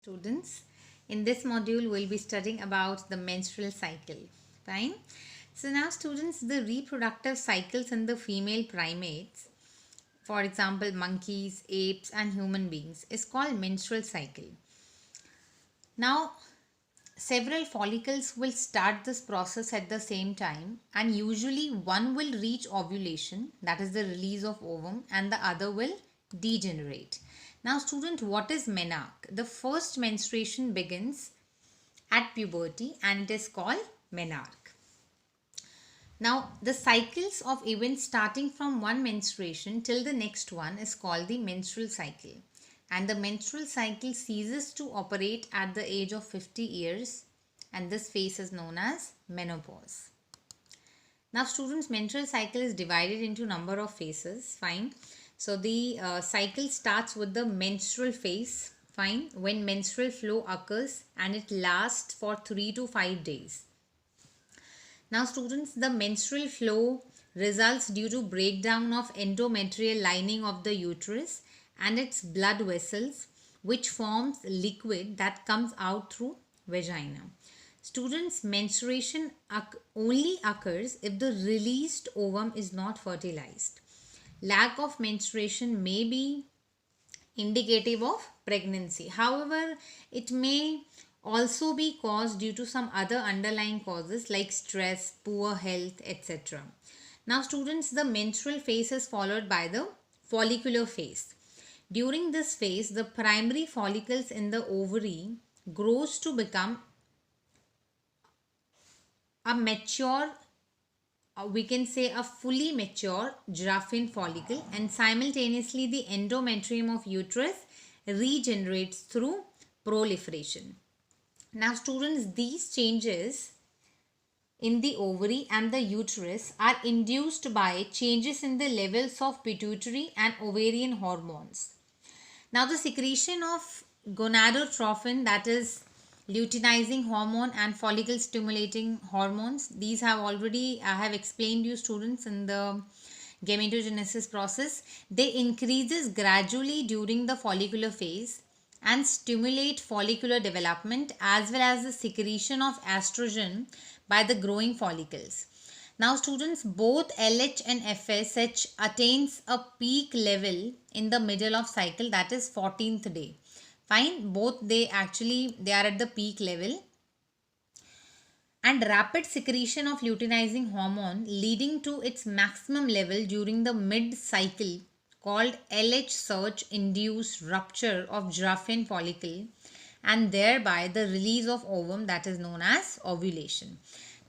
students. In this module, we'll be studying about the menstrual cycle. Fine. So now students, the reproductive cycles in the female primates, for example, monkeys, apes and human beings, is called menstrual cycle. Now, several follicles will start this process at the same time, and usually one will reach ovulation, that is the release of ovum, and the other will degenerate. Now student, what is menarche? The first menstruation begins at puberty and it is called menarche. Now the cycles of events starting from one menstruation till the next one is called the menstrual cycle, and the menstrual cycle ceases to operate at the age of 50 years, and this phase is known as menopause. Now students, menstrual cycle is divided into number of phases. Fine. So the cycle starts with the menstrual phase. Fine. When menstrual flow occurs and it lasts for 3 to 5 days. Now students, the menstrual flow results due to breakdown of endometrial lining of the uterus and its blood vessels, which forms liquid that comes out through vagina. Students, menstruation only occurs if the released ovum is not fertilized. Lack of menstruation may be indicative of pregnancy. However, it may also be caused due to some other underlying causes like stress, poor health, etc. Now students, the menstrual phase is followed by the follicular phase. During this phase, the primary follicles in the ovary grows to become a mature, we can say a fully mature Giraffian follicle, and simultaneously the endometrium of uterus regenerates through proliferation. Now students, these changes in the ovary and the uterus are induced by changes in the levels of pituitary and ovarian hormones. Now the secretion of gonadotropin, that is luteinizing hormone, and follicle stimulating hormones, these have already I have explained you students in the gametogenesis process. They increases gradually during the follicular phase and stimulate follicular development as well as the secretion of estrogen by the growing follicles. Now students, both LH and FSH attains a peak level in the middle of cycle, that is 14th day. Fine, both they are at the peak level, and rapid secretion of luteinizing hormone leading to its maximum level during the mid cycle, called LH surge, induced rupture of Giraffian follicle and thereby the release of ovum, that is known as ovulation.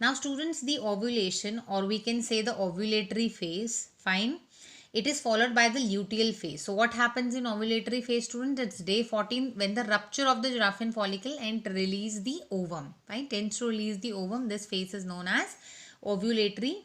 Now students, the ovulation, or we can say the ovulatory phase, fine, it is followed by the luteal phase. So what happens in ovulatory phase, student? It's day 14 when the rupture of the Giraffian follicle and release the ovum, right? Tends to release the ovum. This phase is known as ovulatory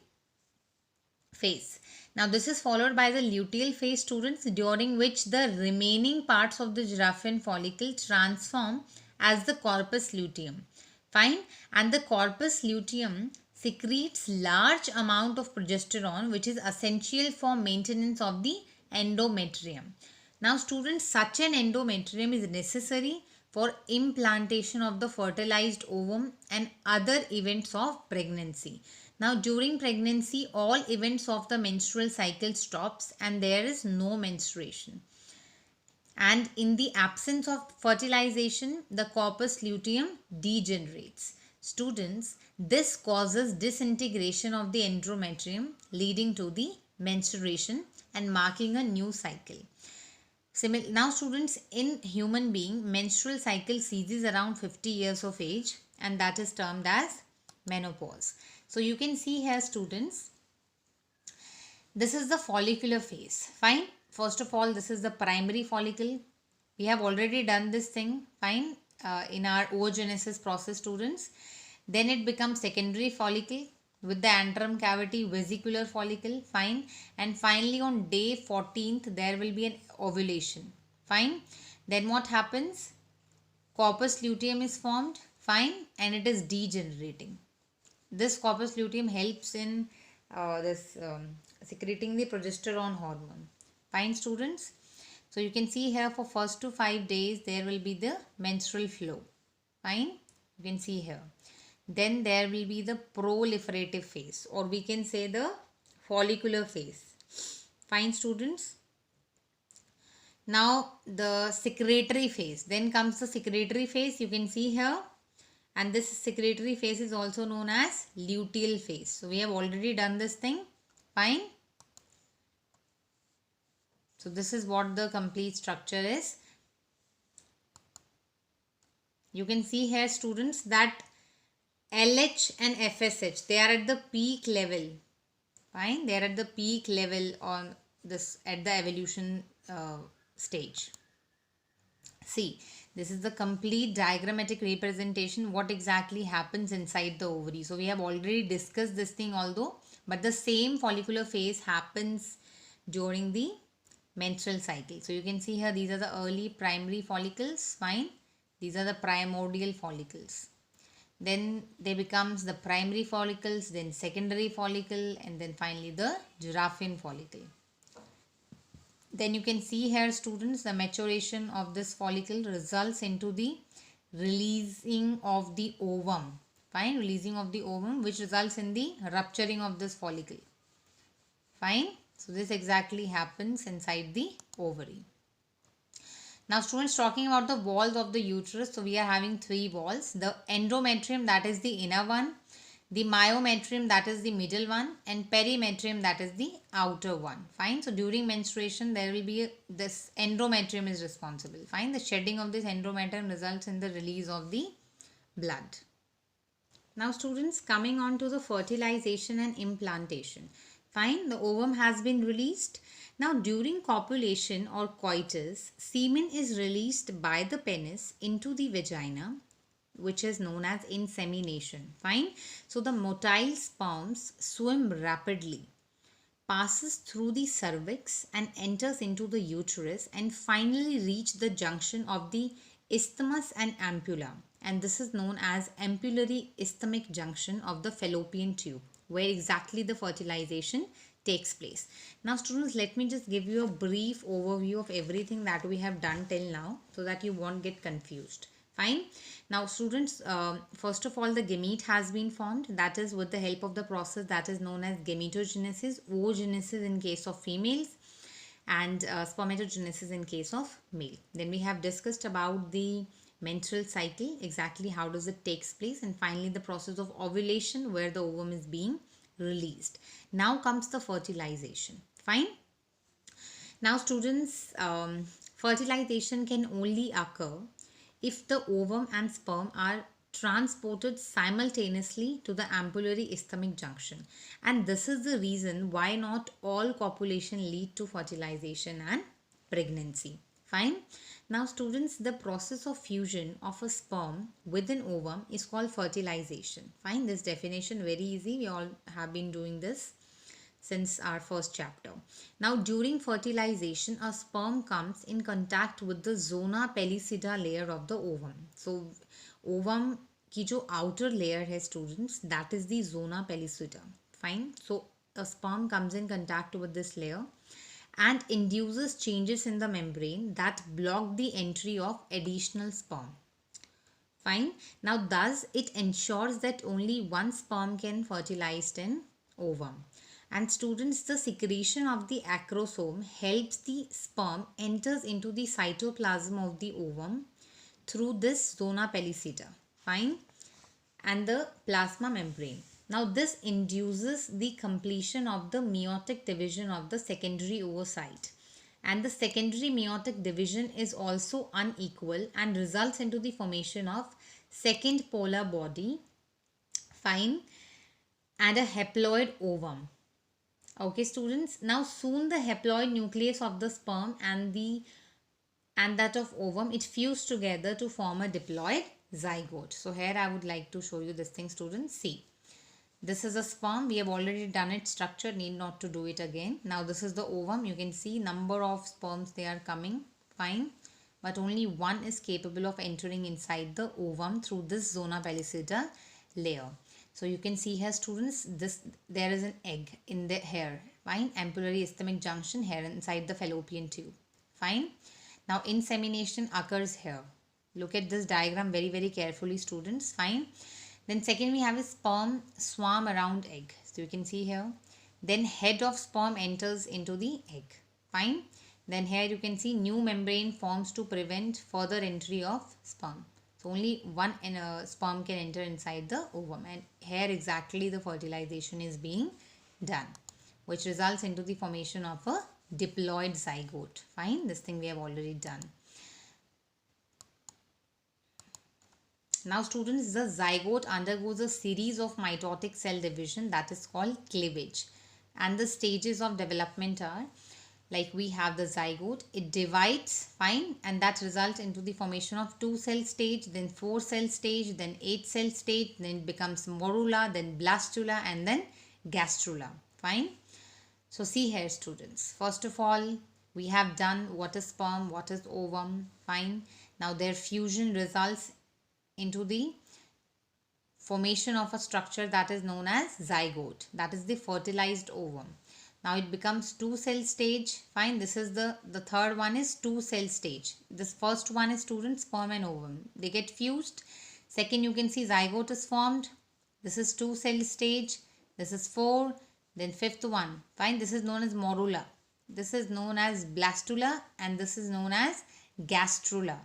phase. Now this is followed by the luteal phase, students, during which the remaining parts of the Giraffian follicle transform as the corpus luteum. Fine. And the corpus luteum secretes large amount of progesterone, which is essential for maintenance of the endometrium. Now students, such an endometrium is necessary for implantation of the fertilized ovum and other events of pregnancy. Now during pregnancy, all events of the menstrual cycle stops and there is no menstruation. And in the absence of fertilization, the corpus luteum degenerates. Students, this causes disintegration of the endometrium, leading to the menstruation and marking a new cycle. Now students, in human being, menstrual cycle ceases around 50 years of age, and that is termed as menopause. So you can see here students, this is the follicular phase. Fine. First of all, this is the primary follicle. We have already done this thing, fine, in our oogenesis process, students. Then it becomes secondary follicle with the antrum cavity, vesicular follicle, fine. And finally on day 14th, there will be an ovulation, fine. Then what happens? Corpus luteum is formed, fine, and it is degenerating. This corpus luteum helps in secreting the progesterone hormone. Fine students. So you can see here for first to 5 days there will be the menstrual flow. Fine, you can see here. Then there will be the proliferative phase, or we can say the follicular phase. Fine, students. Now the secretory phase. Then comes the secretory phase. You can see here. And this secretory phase is also known as luteal phase. So we have already done this thing. Fine. So this is what the complete structure is. You can see here, students, that LH and FSH, they are at the peak level. Fine, they are at the peak level on this at the evolution stage. See, this is the complete diagrammatic representation what exactly happens inside the ovary. So we have already discussed this thing although, but the same follicular phase happens during the menstrual cycle. So you can see here, these are the early primary follicles. Fine, these are the primordial follicles. Then they becomes the primary follicles, then secondary follicle, and then finally the Giraffian follicle. Then you can see here, students, the maturation of this follicle results into the releasing of the ovum. Fine, releasing of the ovum, which results in the rupturing of this follicle. Fine, so this exactly happens inside the ovary. Now, students, talking about the walls of the uterus, so we are having 3 walls. The endometrium, that is the inner one. The myometrium, that is the middle one. And perimetrium, that is the outer one. Fine. So, during menstruation, there will be this endometrium is responsible. Fine. The shedding of this endometrium results in the release of the blood. Now, students, coming on to the fertilization and implantation. Fine. The ovum has been released. Now, during copulation or coitus, semen is released by the penis into the vagina, which is known as insemination. Fine. So, the motile sperms swim rapidly, passes through the cervix and enters into the uterus and finally reach the junction of the isthmus and ampulla. And this is known as ampullary isthmic junction of the fallopian tube, where exactly the fertilization takes place. Now, students, let me just give you a brief overview of everything that we have done till now so that you won't get confused. Fine. Now, students, first of all, the gamete has been formed. That is with the help of the process that is known as gametogenesis, oogenesis in case of females, and spermatogenesis in case of male. Then we have discussed about the menstrual cycle, exactly how does it takes place, and finally the process of ovulation where the ovum is being released. Now comes the fertilization. Fine. Now, students, fertilization can only occur if the ovum and sperm are transported simultaneously to the ampullary isthmic junction, and this is the reason why not all copulation lead to fertilization and pregnancy. Fine. Now, students, the process of fusion of a sperm with an ovum is called fertilization. Fine. This definition very easy. We all have been doing this since our first chapter. Now, during fertilization, a sperm comes in contact with the zona pellucida layer of the ovum. So, ovum की जो outer layer है, students, that is the zona pellucida. Fine. So, a sperm comes in contact with this layer and induces changes in the membrane that block the entry of additional sperm. Fine. Now, thus it ensures that only one sperm can fertilize an ovum. And students, the secretion of the acrosome helps the sperm enters into the cytoplasm of the ovum through this zona pellucida. Fine. And the plasma membrane. Now, this induces the completion of the meiotic division of the secondary oocyte. And the secondary meiotic division is also unequal and results into the formation of second polar body, fine, and a haploid ovum. Okay, students. Now, soon the haploid nucleus of the sperm and that of ovum, it fuse together to form a diploid zygote. So, here I would like to show you this thing, students. See. This is a sperm. We have already done its structure. Need not to do it again. Now this is the ovum. You can see number of sperms they are coming. Fine. But only one is capable of entering inside the ovum through this zona pellucida layer. So you can see here, students, there is an egg in the hair. Fine. Ampullary isthmic junction here inside the fallopian tube. Fine. Now insemination occurs here. Look at this diagram very carefully, students. Fine. Then second we have a sperm swarm around egg. So you can see here. Then head of sperm enters into the egg. Fine. Then here you can see new membrane forms to prevent further entry of sperm. So only one sperm can enter inside the ovum, and here exactly the fertilization is being done, which results into the formation of a diploid zygote. Fine, this thing we have already done. Now students, the zygote undergoes a series of mitotic cell division that is called cleavage, and the stages of development are like we have the zygote, it divides, fine, and that results into the formation of 2-cell stage, then 4-cell stage, then 8-cell stage, then it becomes morula, then blastula, and then gastrula. Fine. So see here students, first of all we have done what is sperm, what is ovum. Fine. Now their fusion results into the formation of a structure that is known as zygote, that is the fertilized ovum. Now it becomes 2-cell stage. Fine. This is the third one is 2-cell stage. This first one is student sperm and ovum. They get fused. Second, you can see zygote is formed. This is 2-cell stage. This is 4. Then fifth one. Fine. This is known as morula. This is known as blastula, and this is known as gastrula.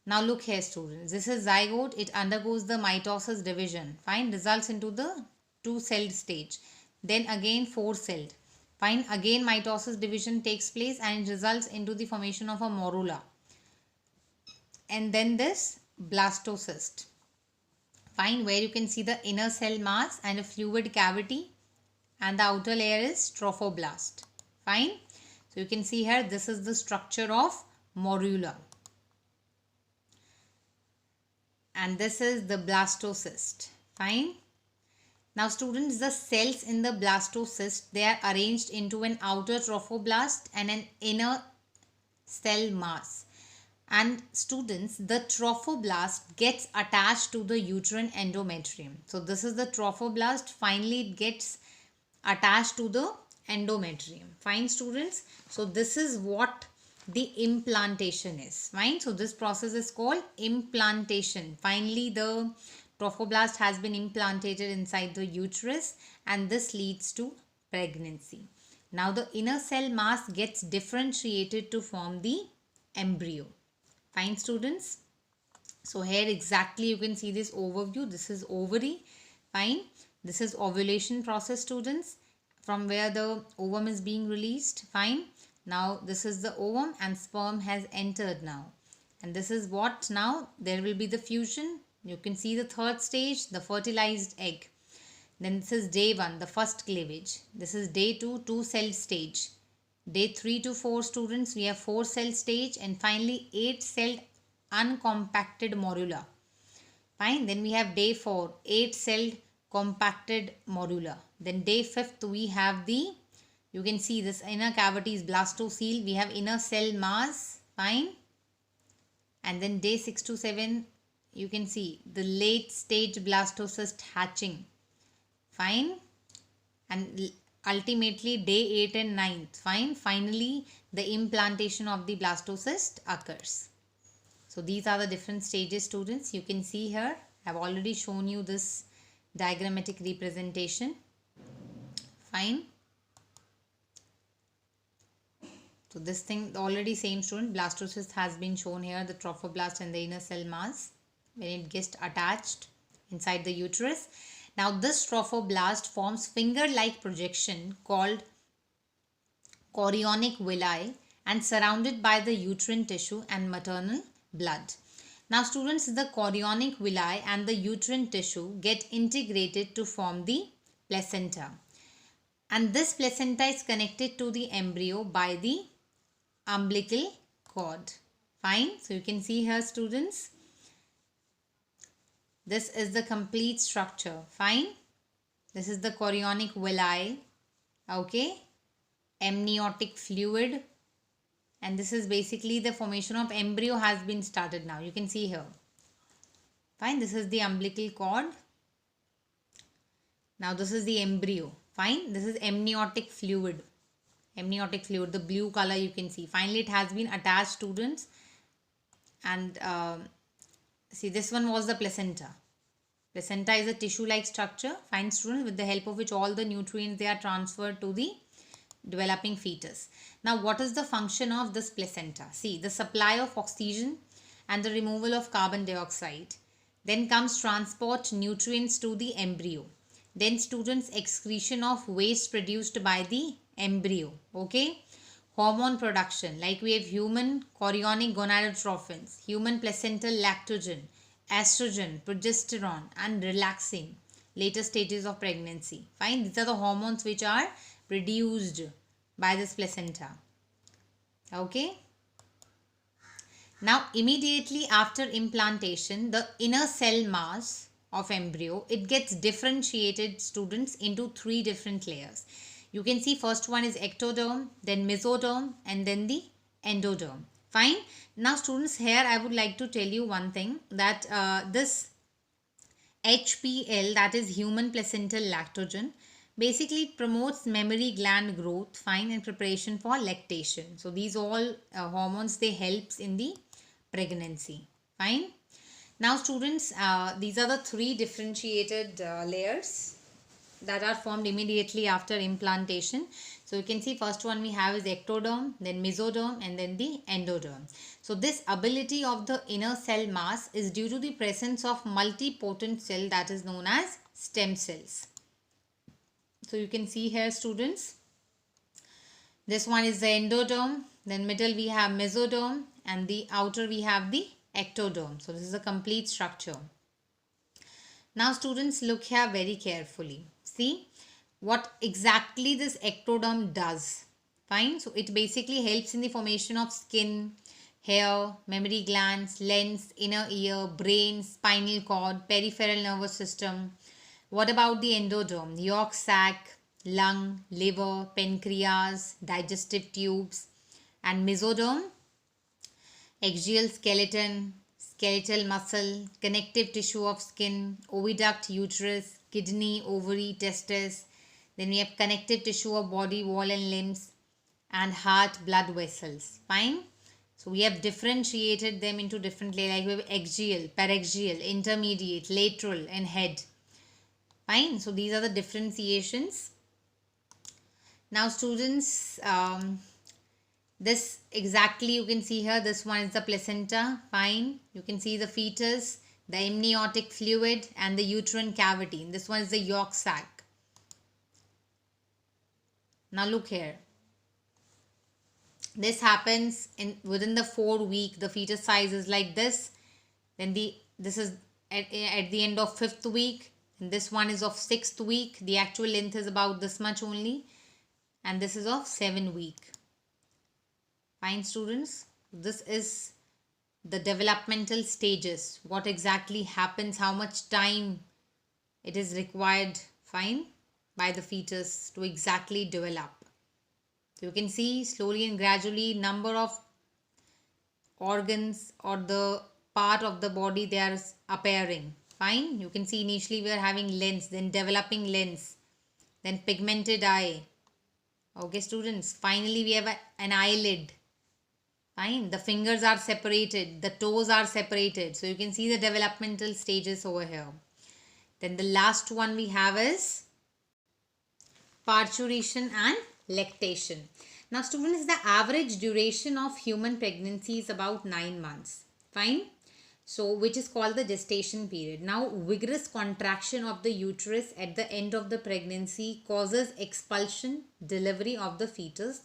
Now look here students. This is zygote. It undergoes the mitosis division. Fine. Results into the 2-celled stage. Then again 4-celled. Fine. Again mitosis division takes place and it results into the formation of a morula. And then this blastocyst. Fine. Where you can see the inner cell mass and a fluid cavity, and the outer layer is trophoblast. Fine. So you can see here this is the structure of morula. And this is the blastocyst. Fine. Now students, the cells in the blastocyst, they are arranged into an outer trophoblast and an inner cell mass. And students, the trophoblast gets attached to the uterine endometrium. So this is the trophoblast. Finally, it gets attached to the endometrium. Fine students. So this is what the implantation is. Fine. So this process is called implantation. Finally, the trophoblast has been implanted inside the uterus, and this leads to pregnancy. Now the inner cell mass gets differentiated to form the embryo. Fine students. So here exactly you can see this overview. This is ovary. Fine. This is ovulation process students, from where the ovum is being released. Fine. Now this is the ovum and sperm has entered now. And this is what now there will be the fusion. You can see the third stage, the fertilized egg. Then this is day 1, the first cleavage. This is day 2, 2-cell stage. Day 3 to 4 students, we have 4-cell stage, and finally 8-celled uncompacted morula. Fine. Then we have day 4, 8-celled compacted morula. Then day 5th we have the, you can see this inner cavity is blastocele. We have inner cell mass. Fine. And then day 6 to 7, you can see the late stage blastocyst hatching. Fine. And ultimately day 8 and 9th. Fine. Finally, the implantation of the blastocyst occurs. So these are the different stages students. You can see here, I have already shown you this diagrammatic representation. Fine. So this thing already same student, blastocyst has been shown here, the trophoblast and the inner cell mass when it gets attached inside the uterus. Now this trophoblast forms finger-like projection called chorionic villi and surrounded by the uterine tissue and maternal blood. Now students, the chorionic villi and the uterine tissue get integrated to form the placenta. And this placenta is connected to the embryo by the umbilical cord. Fine. So you can see here students, this is the complete structure. Fine. This is the chorionic villi. Okay. Amniotic fluid. And this is basically the formation of embryo has been started now. You can see here. Fine. This is the umbilical cord. Now this is the embryo. Fine. This is amniotic fluid. Amniotic fluid, the blue color you can see. Finally, it has been attached, students. And see, this one was the placenta. Placenta is a tissue-like structure, fine, students, with the help of which all the nutrients, they are transferred to the developing fetus. Now, what is the function of this placenta? See, the supply of oxygen and the removal of carbon dioxide. Then comes transport nutrients to the embryo. Then, students, excretion of waste produced by the embryo. Okay. Hormone production, like we have human chorionic gonadotrophins, human placental lactogen, estrogen, progesterone, and relaxin, later stages of pregnancy. Fine, these are the hormones which are produced by this placenta. Okay. Now, immediately after implantation, the inner cell mass of embryo, it gets differentiated, students, into 3 different layers. You can see first one is ectoderm, then mesoderm, and then the endoderm. Fine. Now, students, here I would like to tell you one thing, that this HPL, that is human placental lactogen, basically it promotes mammary gland growth, fine, in preparation for lactation. So these all hormones, they helps in the pregnancy. Fine. Now, students, these are the 3 differentiated layers that are formed immediately after implantation. So you can see first one we have is ectoderm, then mesoderm, and then the endoderm. So this ability of the inner cell mass is due to the presence of multipotent cell, that is known as stem cells. So you can see here, students, this one is the endoderm, then middle we have mesoderm, and the outer we have the ectoderm. So this is a complete structure. Now, students, look here very carefully. See what exactly this ectoderm does. Fine. So it basically helps in the formation of skin, hair, mammary glands, lens, inner ear, brain, spinal cord, peripheral nervous system. What about the endoderm? Yolk sac, lung, liver, pancreas, digestive tubes. And mesoderm, axial skeleton, skeletal muscle, connective tissue of skin, oviduct, uterus, kidney, ovary, testes. Then we have connective tissue of body, wall and limbs, and heart, blood vessels. Fine. So we have differentiated them into different layers, like we have axial, paraxial, intermediate, lateral, and head. Fine. So these are the differentiations. Now, students, this exactly you can see here, this one is the placenta. Fine. You can see the fetus, the amniotic fluid, and the uterine cavity. This one is the yolk sac. Now look here. This happens within the 4 week. The fetus size is like this. Then this is at the end of 5th week. And this one is of 6th week. The actual length is about this much only. And this is of 7 week. Fine, students. This is the developmental stages. What exactly happens, how much time it is required, fine, by the fetus to exactly develop. So you can see slowly and gradually number of organs or the part of the body, they are appearing. Fine. You can see initially we are having lens, then developing lens, then pigmented eye. Okay, students. Finally we have an eyelid. Fine. The fingers are separated. The toes are separated. So you can see the developmental stages over here. Then the last one we have is parturition and lactation. Now, students, the average duration of human pregnancy is about 9 months. Fine. So, which is called the gestation period. Now, vigorous contraction of the uterus at the end of the pregnancy causes expulsion, delivery of the fetus.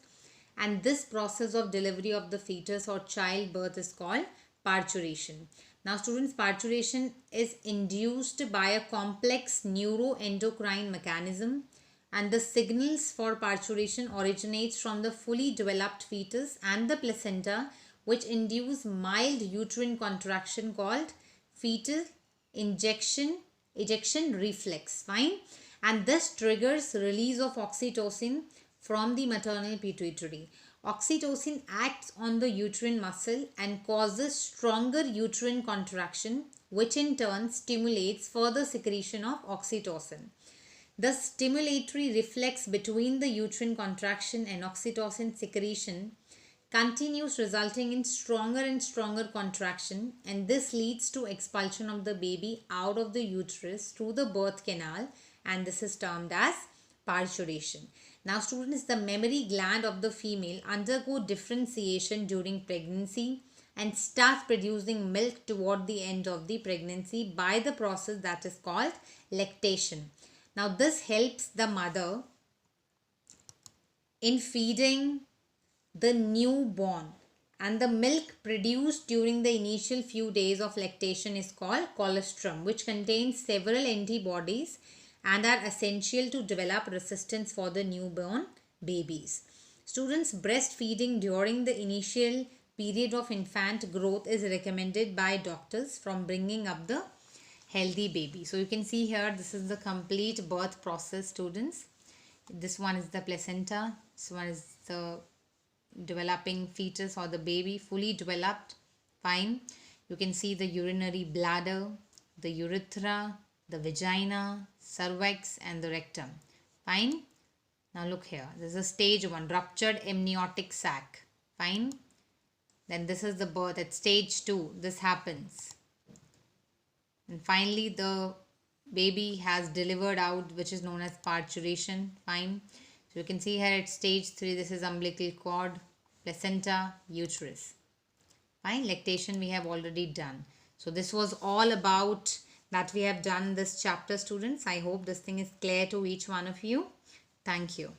And this process of delivery of the fetus or childbirth is called parturition. Now, students, parturition is induced by a complex neuroendocrine mechanism, and the signals for parturition originates from the fully developed fetus and the placenta, which induce mild uterine contraction called fetal ejection reflex. Fine. And this triggers release of oxytocin from the maternal pituitary. Oxytocin acts on the uterine muscle and causes stronger uterine contraction, which in turn stimulates further secretion of oxytocin. The stimulatory reflex between the uterine contraction and oxytocin secretion continues, resulting in stronger and stronger contraction, and this leads to expulsion of the baby out of the uterus through the birth canal, and this is termed as parturition. Now students, the mammary gland of the female undergo differentiation during pregnancy and start producing milk toward the end of the pregnancy by the process that is called lactation. Now this helps the mother in feeding the newborn, and the milk produced during the initial few days of lactation is called colostrum, which contains several antibodies and are essential to develop resistance for the newborn babies. Students, breastfeeding during the initial period of infant growth is recommended by doctors from bringing up the healthy baby. So you can see here, this is the complete birth process, students. This one is the placenta, this one is the developing fetus or the baby, fully developed. Fine. You can see the urinary bladder, the urethra, the vagina, cervix and the rectum. Fine. Now look here, this is a stage 1, ruptured amniotic sac. Fine. Then this is the birth at stage 2, this happens. And finally the baby has delivered out, which is known as parturition. Fine. So you can see here at stage 3, this is umbilical cord, placenta, uterus. Fine. Lactation we have already done. So this was all about that we have done this chapter, students. I hope this thing is clear to each one of you. Thank you.